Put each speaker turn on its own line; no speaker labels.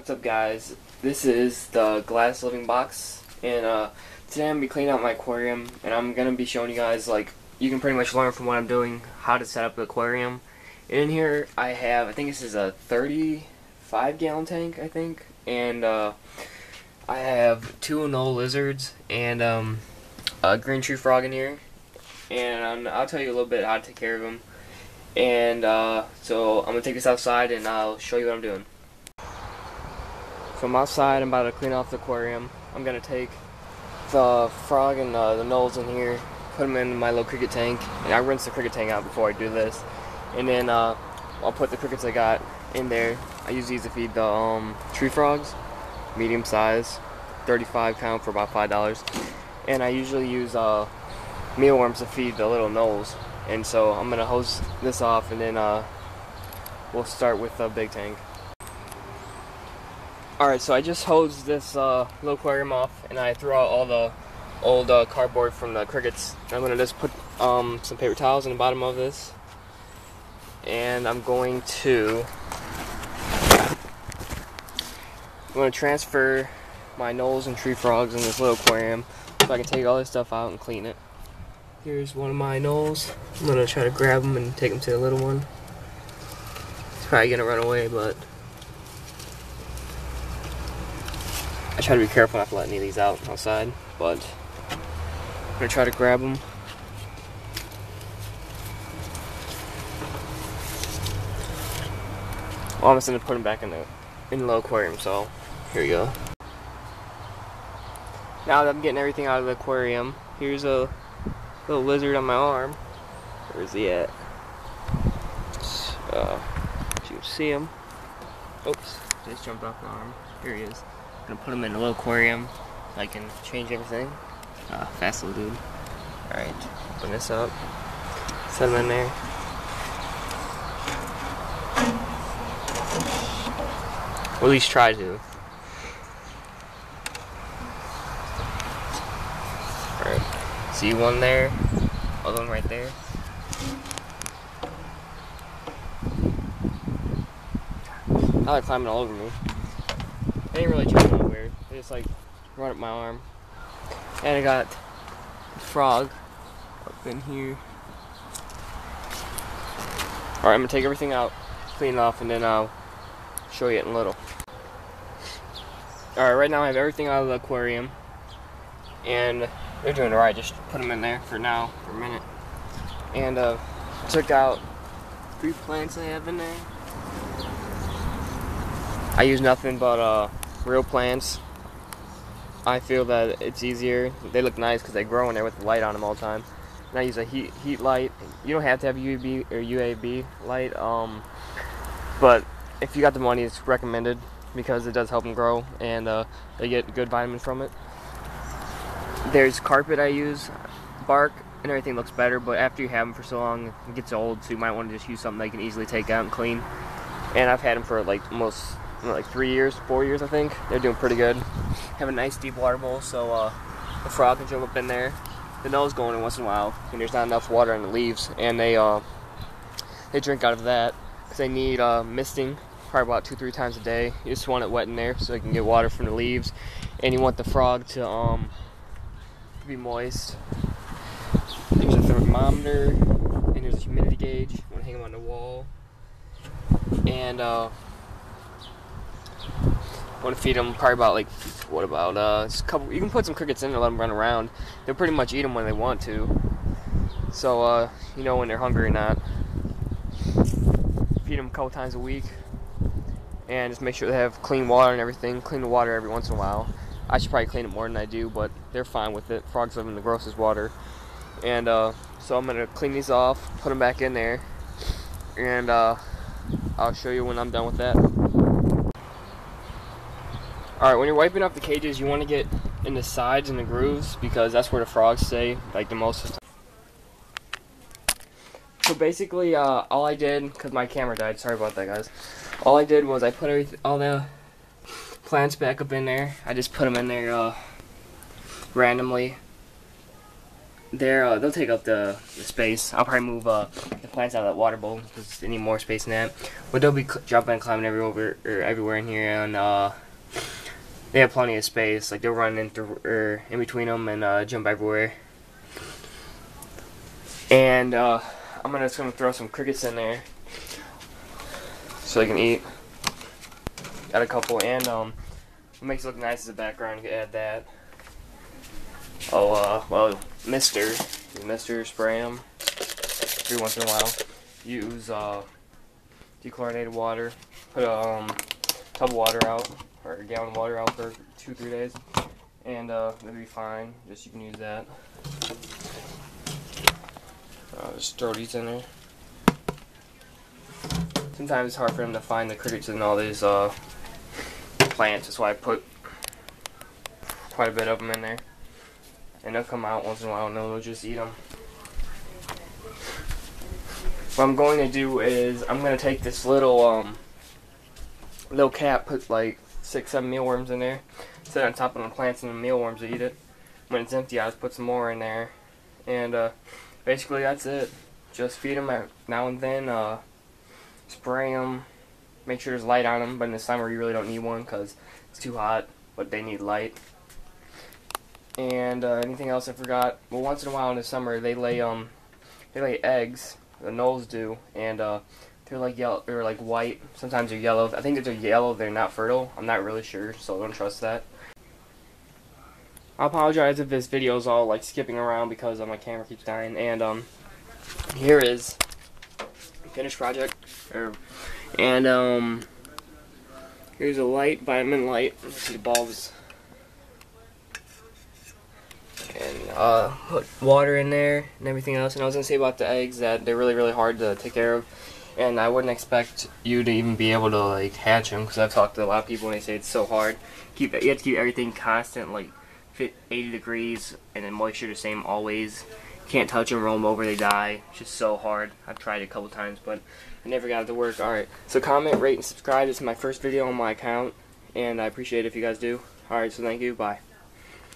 What's up, guys? This is the glass living box, and today I'm gonna be cleaning out my aquarium, and I'm gonna be showing you guys, like, you can pretty much learn from what I'm doing how to set up the aquarium. In here I have, I think this is a 35-gallon tank, I think, and I have 2 Anole lizards and a green tree frog in here, and I'll tell you a little bit how to take care of them. And so I'm gonna take this outside and I'll show you what I'm doing. So I'm outside, I'm about to clean off the aquarium. I'm gonna take the frog and the anoles in here, put them in my little cricket tank, and I rinse the cricket tank out before I do this. And then I'll put the crickets I got in there. I use these to feed the tree frogs, medium size, 35 count for about $5. And I usually use mealworms to feed the little anoles. And so I'm gonna hose this off, and then we'll start with the big tank. Alright, so I just hosed this little aquarium off, and I threw out all the old cardboard from the crickets. I'm gonna just put some paper towels in the bottom of this, and I'm going to transfer my anoles and tree frogs in this little aquarium so I can take all this stuff out and clean it. Here's one of my anoles. I'm gonna try to grab him and take him to the little one. He's probably gonna run away, but I try to be careful not to let any of these outside, but I'm gonna try to grab them. Well, I'm just gonna put them back in the little aquarium, so here we go. Now that I'm getting everything out of the aquarium, here's a little lizard on my arm. Where is he at? You can see him. Oops, just jumped off my arm. Here he is. I'm gonna put him in a little aquarium so I can change everything. Fast little dude. Alright, open this up. Set him in there. Or at least try to. Alright, see one there? Other one right there. Now they're climbing all over me. They ain't really jumping nowhere. They just like run up my arm. And I got a frog up in here. Alright, I'm gonna take everything out, clean it off, and then I'll show you it in a little. Alright, right now I have everything out of the aquarium. And they're doing alright, just put them in there for now, for a minute. And took out 3 plants I have in there. I use nothing but real plants. I feel that it's easier. They look nice because they grow in there with the light on them all the time. And I use a heat light. You don't have to have UAB light, but if you got the money, it's recommended because it does help them grow, and they get good vitamins from it. There's carpet I use, bark, and everything looks better, but after you have them for so long, it gets old, so you might want to just use something that you can easily take out and clean. And I've had them for like almost 3 years, 4 years, I think. They're doing pretty good. Have a nice deep water bowl, so the frog can jump up in there. The nose going in once in a while, and there's not enough water on the leaves, and they drink out of that because they need misting probably about 2-3 times a day. You just want it wet in there so they can get water from the leaves, and you want the frog to be moist. There's a thermometer, and there's a humidity gauge. You want to hang them on the wall, and I want to feed them probably about like, what about just a couple. You can put some crickets in there, let them run around. They'll pretty much eat them when they want to. So you know when they're hungry or not. Feed them a couple times a week, and just make sure they have clean water and everything. Clean the water every once in a while. I should probably clean it more than I do, but they're fine with it. Frogs live in the grossest water. And so I'm gonna clean these off, put them back in there, and I'll show you when I'm done with that. Alright, when you're wiping off the cages, you want to get in the sides and the grooves because that's where the frogs stay, like, the most of the time. So basically, all I did, because my camera died, sorry about that, guys. All I did was I put all the plants back up in there. I just put them in there randomly. they'll take up the space. I'll probably move the plants out of that water bowl because they need more space than that. But they'll be jumping and climbing everywhere in here, and they have plenty of space. Like they'll run in between them and jump everywhere. And I'm just gonna throw some crickets in there so they can eat. Got a couple, and it makes it look nice as a background. You can add that. Oh, well, Mister spray them every once in a while. Use dechlorinated water. Put a tub of water out, or a gallon of water out for 2-3 days, and it'll be fine. Just you can use that. Just throw these in there. Sometimes it's hard for them to find the crickets in all these plants. That's why I put quite a bit of them in there. And they'll come out once in a while and they'll just eat them. What I'm going to do is I'm going to take this little cap, put like 6-7 mealworms in there, set it on top of the plants, and the mealworms will eat it. When it's empty, I'll just put some more in there. And basically that's it. Just feed them now and then, spray them, make sure there's light on them, but in the summer you really don't need one because it's too hot, but they need light. And anything else I forgot? Well, once in a while in the summer they lay eggs. The anoles do, and they're like yellow or like white. Sometimes they're yellow. I think if they're yellow, they're not fertile. I'm not really sure, so don't trust that. I apologize if this video is all like skipping around because my camera keeps dying. And here is finished project. And here's a light, vitamin light. See the bulbs. And put water in there and everything else. And I was gonna say about the eggs that they're really hard to take care of, and I wouldn't expect you to even be able to like hatch them, because I've talked to a lot of people and they say it's so hard. You have to keep everything constant, like 80 degrees, and then moisture the same always. Can't touch them, roll them over, they die. It's just so hard. I've tried it a couple times, but I never got it to work. Alright, so comment, rate, and subscribe. This is my first video on my account, and I appreciate it if you guys do. Alright, so thank you. Bye.